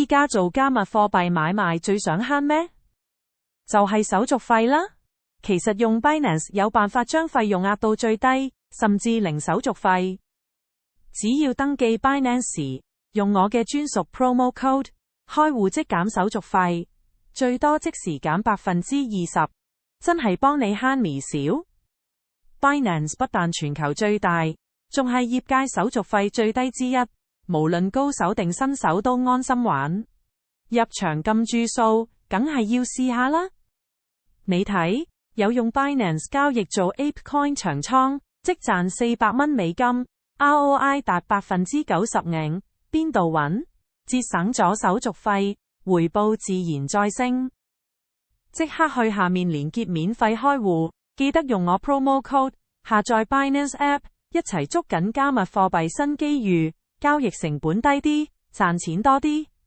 依家做加密貨幣買賣最想慳咩？就係手續費啦。其實用 Binance 有辦法將費用壓到最低，甚至零手續費。只要登記 Binance 時，用我嘅專屬 promo code， 開戶即減手續費，最多即時減 20%， 真係幫你慳唔少。Binance 不但全球最大，仲係業界手續費最低之一，無論高手定新手都安心玩。入場撳住數，梗係要試下啦。你睇，有用 Binance 交易做 ApeCoin 長倉，即賺$400， ROI 達 95%， 邊度揾？節省咗手續費，回報自然再升。即刻去下面連結免費開戶，記得用我 promo code， 下載 Binance App， 一齊捉緊加密貨幣新機遇，交易成本低啲，賺錢多啲。